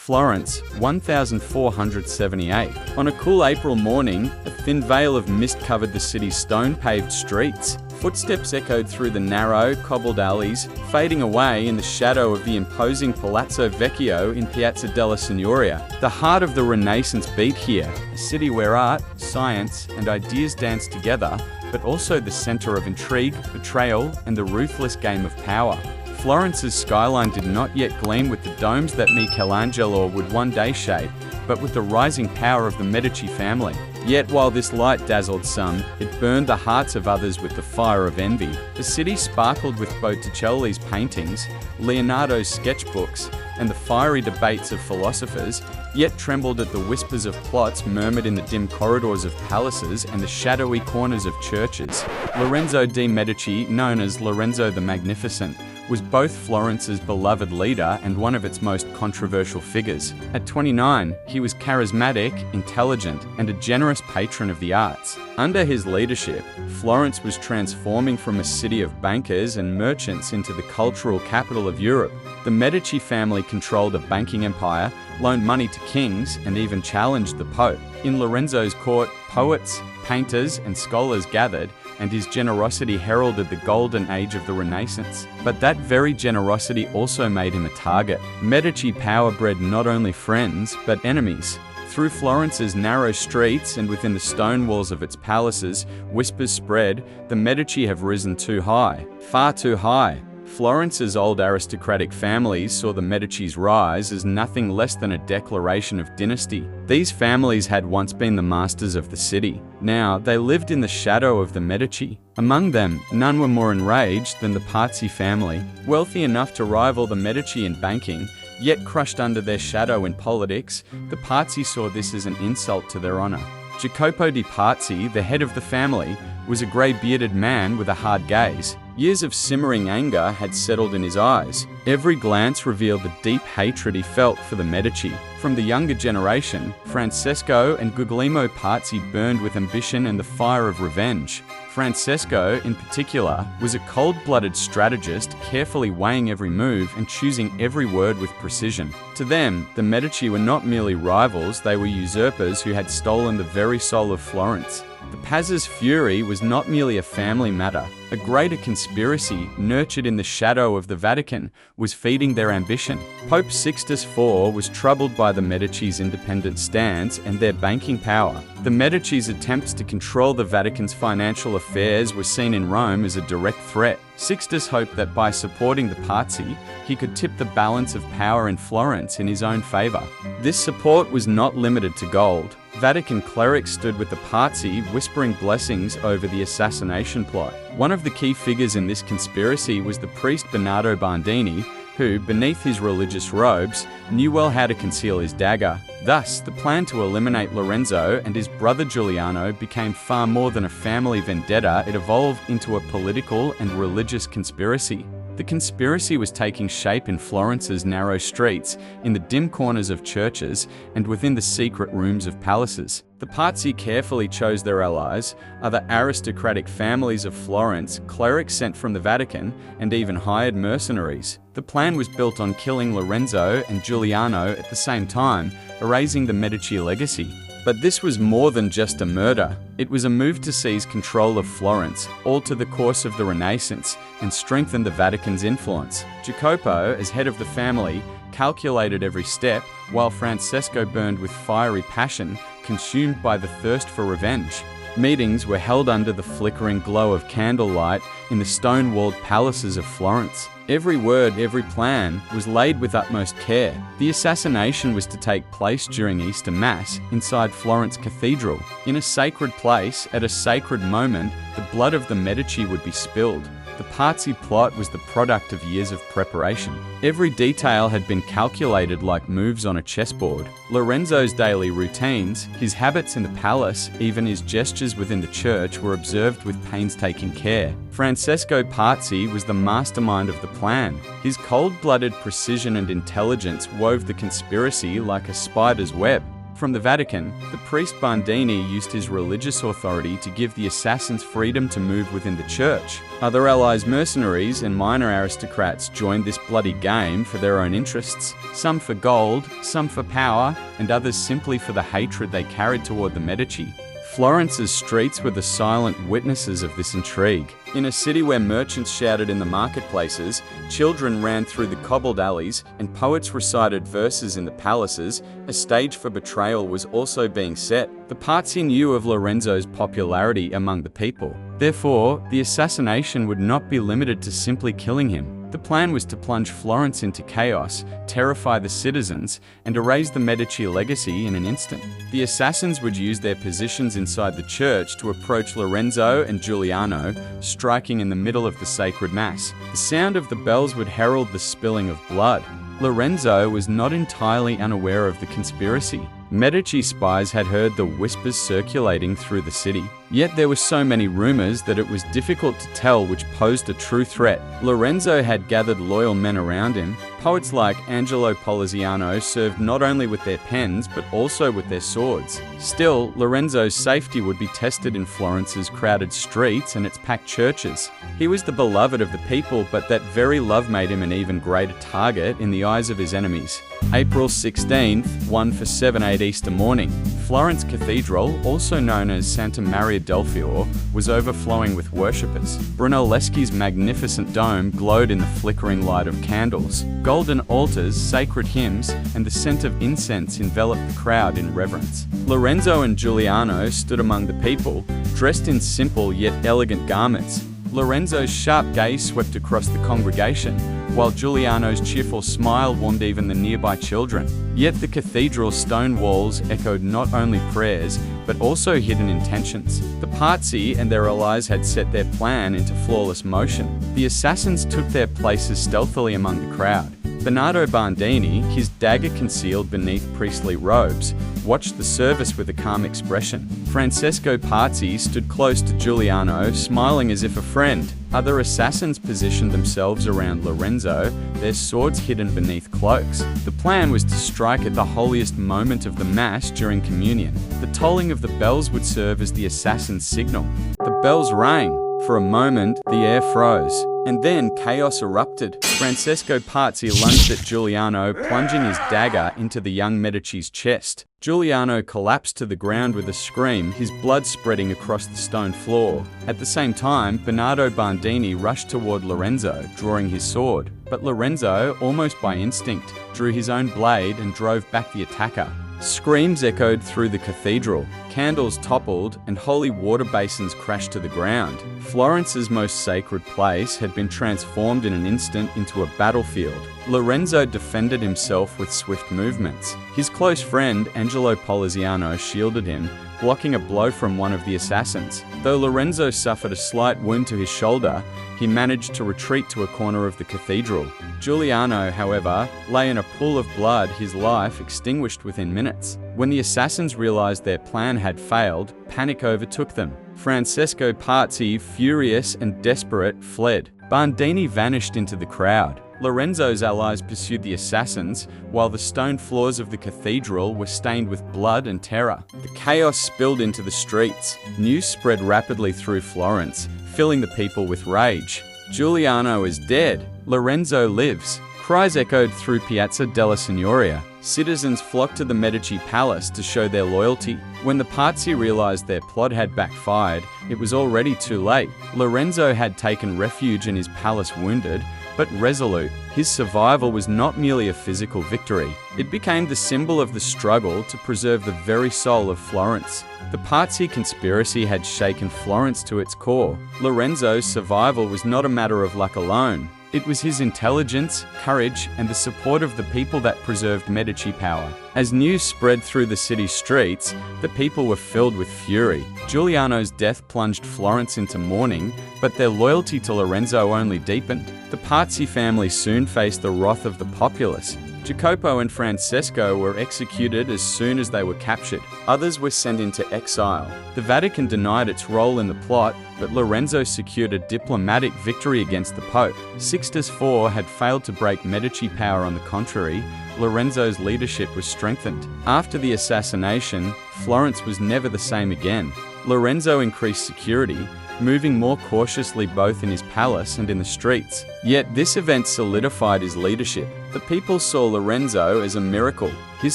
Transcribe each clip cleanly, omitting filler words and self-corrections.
Florence, 1478. On a cool April morning, a thin veil of mist covered the city's stone-paved streets. Footsteps echoed through the narrow, cobbled alleys, fading away in the shadow of the imposing Palazzo Vecchio in Piazza della Signoria. The heart of the Renaissance beat here, a city where art, science, and ideas danced together, but also the center of intrigue, betrayal, and the ruthless game of power. Florence's skyline did not yet gleam with the domes that Michelangelo would one day shape, but with the rising power of the Medici family. Yet while this light dazzled some, it burned the hearts of others with the fire of envy. The city sparkled with Botticelli's paintings, Leonardo's sketchbooks, and the fiery debates of philosophers, yet trembled at the whispers of plots murmured in the dim corridors of palaces and the shadowy corners of churches. Lorenzo de Medici, known as Lorenzo the Magnificent, was both Florence's beloved leader and one of its most controversial figures. At 29, he was charismatic, intelligent, and a generous patron of the arts. Under his leadership, Florence was transforming from a city of bankers and merchants into the cultural capital of Europe. The Medici family controlled a banking empire, loaned money to kings, and even challenged the Pope. In Lorenzo's court, poets, painters, and scholars gathered, and his generosity heralded the golden age of the Renaissance. But that very generosity also made him a target. Medici power bred not only friends, but enemies. Through Florence's narrow streets and within the stone walls of its palaces, whispers spread, the Medici have risen too high, far too high. Florence's old aristocratic families saw the Medici's rise as nothing less than a declaration of dynasty. These families had once been the masters of the city. Now, they lived in the shadow of the Medici. Among them, none were more enraged than the Pazzi family, wealthy enough to rival the Medici in banking, yet crushed under their shadow in politics. The Pazzi saw this as an insult to their honor. Jacopo di Pazzi, the head of the family, was a grey-bearded man with a hard gaze. Years of simmering anger had settled in his eyes. Every glance revealed the deep hatred he felt for the Medici. From the younger generation, Francesco and Guglielmo Pazzi burned with ambition and the fire of revenge. Francesco, in particular, was a cold-blooded strategist, carefully weighing every move and choosing every word with precision. To them, the Medici were not merely rivals, they were usurpers who had stolen the very soul of Florence. The Pazzi's fury was not merely a family matter. A greater conspiracy, nurtured in the shadow of the Vatican, was feeding their ambition. Pope Sixtus IV was troubled by the Medici's independent stance and their banking power. The Medici's attempts to control the Vatican's financial affairs were seen in Rome as a direct threat. Sixtus hoped that by supporting the Pazzi, he could tip the balance of power in Florence in his own favor. This support was not limited to gold. Vatican clerics stood with the Pazzi, whispering blessings over the assassination plot. One of the key figures in this conspiracy was the priest Bernardo Bandini, who, beneath his religious robes, knew well how to conceal his dagger. Thus, the plan to eliminate Lorenzo and his brother Giuliano became far more than a family vendetta. It evolved into a political and religious conspiracy. The conspiracy was taking shape in Florence's narrow streets, in the dim corners of churches, and within the secret rooms of palaces. The Pazzi carefully chose their allies, other aristocratic families of Florence, clerics sent from the Vatican, and even hired mercenaries. The plan was built on killing Lorenzo and Giuliano at the same time, erasing the Medici legacy. But this was more than just a murder. It was a move to seize control of Florence, alter the course of the Renaissance, and strengthen the Vatican's influence. Jacopo, as head of the family, calculated every step, while Francesco burned with fiery passion, consumed by the thirst for revenge. Meetings were held under the flickering glow of candlelight in the stone-walled palaces of Florence. Every word, every plan was laid with utmost care. The assassination was to take place during Easter Mass inside Florence Cathedral. In a sacred place, at a sacred moment, the blood of the Medici would be spilled. The Pazzi plot was the product of years of preparation. Every detail had been calculated like moves on a chessboard. Lorenzo's daily routines, his habits in the palace, even his gestures within the church were observed with painstaking care. Francesco Pazzi was the mastermind of the plan. His cold-blooded precision and intelligence wove the conspiracy like a spider's web. From the Vatican, the priest Bandini used his religious authority to give the assassins freedom to move within the church. Other allies, mercenaries, and minor aristocrats joined this bloody game for their own interests, some for gold, some for power, and others simply for the hatred they carried toward the Medici. Florence's streets were the silent witnesses of this intrigue. In a city where merchants shouted in the marketplaces, children ran through the cobbled alleys, and poets recited verses in the palaces, a stage for betrayal was also being set. The Pazzi knew of Lorenzo's popularity among the people. Therefore, the assassination would not be limited to simply killing him. The plan was to plunge Florence into chaos, terrify the citizens, and erase the Medici legacy in an instant. The assassins would use their positions inside the church to approach Lorenzo and Giuliano, striking in the middle of the sacred mass. The sound of the bells would herald the spilling of blood. Lorenzo was not entirely unaware of the conspiracy. Medici spies had heard the whispers circulating through the city. Yet there were so many rumors that it was difficult to tell which posed a true threat. Lorenzo had gathered loyal men around him. Poets like Angelo Poliziano served not only with their pens, but also with their swords. Still, Lorenzo's safety would be tested in Florence's crowded streets and its packed churches. He was the beloved of the people, but that very love made him an even greater target in the eyes of his enemies. April 16th, 1 for 7 8 Easter morning, Florence Cathedral, also known as Santa Maria del Fiore, was overflowing with worshippers. Brunelleschi's magnificent dome glowed in the flickering light of candles. Golden altars, sacred hymns, and the scent of incense enveloped the crowd in reverence. Lorenzo and Giuliano stood among the people, dressed in simple yet elegant garments. Lorenzo's sharp gaze swept across the congregation, while Giuliano's cheerful smile warmed even the nearby children. Yet the cathedral's stone walls echoed not only prayers, but also hidden intentions. The Pazzi and their allies had set their plan into flawless motion. The assassins took their places stealthily among the crowd. Bernardo Bandini, his dagger concealed beneath priestly robes, watched the service with a calm expression. Francesco Pazzi stood close to Giuliano, smiling as if a friend. Other assassins positioned themselves around Lorenzo, their swords hidden beneath cloaks. The plan was to strike at the holiest moment of the Mass during communion. The tolling of the bells would serve as the assassin's signal. The bells rang. For a moment, the air froze. And then chaos erupted. Francesco Pazzi lunged at Giuliano, plunging his dagger into the young Medici's chest. Giuliano collapsed to the ground with a scream, his blood spreading across the stone floor. At the same time, Bernardo Bandini rushed toward Lorenzo, drawing his sword. But Lorenzo, almost by instinct, drew his own blade and drove back the attacker. Screams echoed through the cathedral, candles toppled, and holy water basins crashed to the ground. Florence's most sacred place had been transformed in an instant into a battlefield. Lorenzo defended himself with swift movements. His close friend, Angelo Poliziano, shielded him, blocking a blow from one of the assassins. Though Lorenzo suffered a slight wound to his shoulder, he managed to retreat to a corner of the cathedral. Giuliano, however, lay in a pool of blood, his life extinguished within minutes. When the assassins realized their plan had failed, panic overtook them. Francesco Pazzi, furious and desperate, fled. Bandini vanished into the crowd. Lorenzo's allies pursued the assassins, while the stone floors of the cathedral were stained with blood and terror. The chaos spilled into the streets. News spread rapidly through Florence, filling the people with rage. Giuliano is dead. Lorenzo lives. Cries echoed through Piazza della Signoria. Citizens flocked to the Medici palace to show their loyalty. When the Pazzi realized their plot had backfired, it was already too late. Lorenzo had taken refuge in his palace wounded, but resolute. His survival was not merely a physical victory. It became the symbol of the struggle to preserve the very soul of Florence. The Pazzi conspiracy had shaken Florence to its core. Lorenzo's survival was not a matter of luck alone. It was his intelligence, courage, and the support of the people that preserved Medici power. As news spread through the city's streets, the people were filled with fury. Giuliano's death plunged Florence into mourning, but their loyalty to Lorenzo only deepened. The Pazzi family soon faced the wrath of the populace. Jacopo and Francesco were executed as soon as they were captured. Others were sent into exile. The Vatican denied its role in the plot, but Lorenzo secured a diplomatic victory against the Pope. Sixtus IV had failed to break Medici power. On the contrary, Lorenzo's leadership was strengthened. After the assassination, Florence was never the same again. Lorenzo increased security, moving more cautiously both in his palace and in the streets. Yet this event solidified his leadership. The people saw Lorenzo as a miracle. His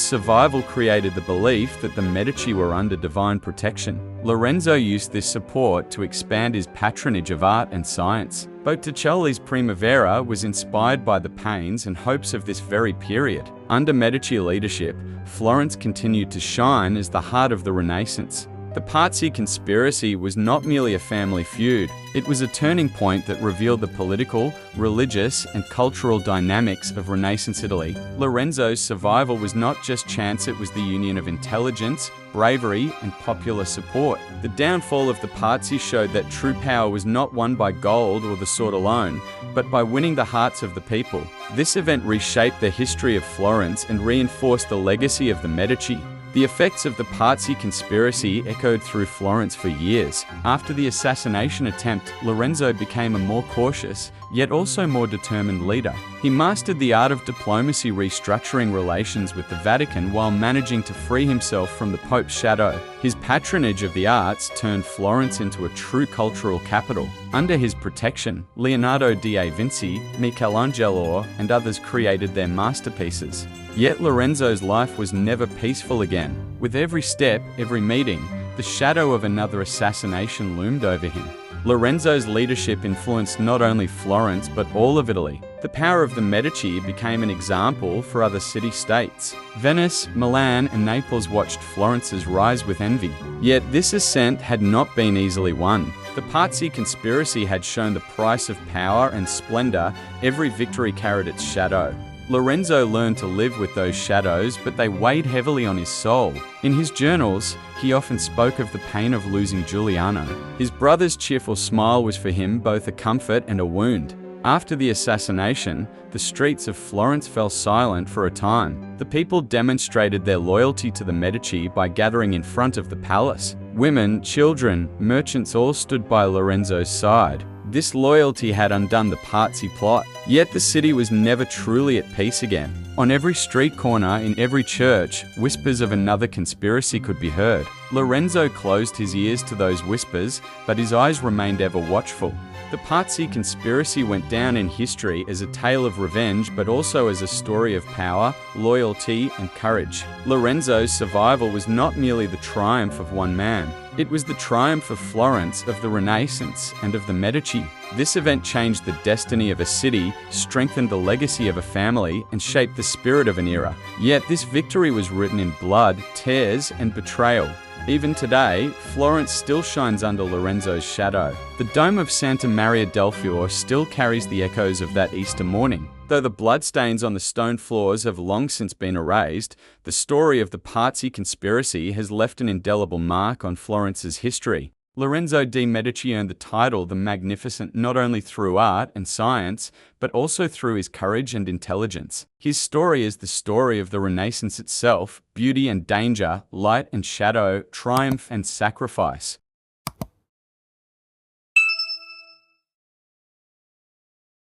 survival created the belief that the Medici were under divine protection. Lorenzo used this support to expand his patronage of art and science. Botticelli's Primavera was inspired by the pains and hopes of this very period. Under Medici leadership, Florence continued to shine as the heart of the Renaissance. The Pazzi Conspiracy was not merely a family feud, it was a turning point that revealed the political, religious, and cultural dynamics of Renaissance Italy. Lorenzo's survival was not just chance, it was the union of intelligence, bravery, and popular support. The downfall of the Pazzi showed that true power was not won by gold or the sword alone, but by winning the hearts of the people. This event reshaped the history of Florence and reinforced the legacy of the Medici. The effects of the Pazzi Conspiracy echoed through Florence for years. After the assassination attempt, Lorenzo became a more cautious, yet also more determined leader. He mastered the art of diplomacy, restructuring relations with the Vatican while managing to free himself from the Pope's shadow. His patronage of the arts turned Florence into a true cultural capital. Under his protection, Leonardo da Vinci, Michelangelo, and others created their masterpieces. Yet Lorenzo's life was never peaceful again. With every step, every meeting, the shadow of another assassination loomed over him. Lorenzo's leadership influenced not only Florence but all of Italy. The power of the Medici became an example for other city-states. Venice, Milan, and Naples watched Florence's rise with envy. Yet this ascent had not been easily won. The Pazzi Conspiracy had shown the price of power and splendor. Every victory carried its shadow. Lorenzo learned to live with those shadows, but they weighed heavily on his soul. In his journals, he often spoke of the pain of losing Giuliano. His brother's cheerful smile was for him both a comfort and a wound. After the assassination, the streets of Florence fell silent for a time. The people demonstrated their loyalty to the Medici by gathering in front of the palace. Women, children, merchants all stood by Lorenzo's side. This loyalty had undone the Pazzi plot. Yet the city was never truly at peace again. On every street corner, in every church, whispers of another conspiracy could be heard. Lorenzo closed his ears to those whispers, but his eyes remained ever watchful. The Pazzi Conspiracy went down in history as a tale of revenge, but also as a story of power, loyalty, and courage. Lorenzo's survival was not merely the triumph of one man. It was the triumph of Florence, of the Renaissance, and of the Medici. This event changed the destiny of a city, strengthened the legacy of a family, and shaped the spirit of an era. Yet this victory was written in blood, tears, and betrayal. Even today, Florence still shines under Lorenzo's shadow. The dome of Santa Maria del Fiore still carries the echoes of that Easter morning. Though the bloodstains on the stone floors have long since been erased, the story of the Pazzi Conspiracy has left an indelible mark on Florence's history. Lorenzo de Medici earned the title the Magnificent not only through art and science, but also through his courage and intelligence. His story is the story of the Renaissance itself, beauty and danger, light and shadow, triumph and sacrifice.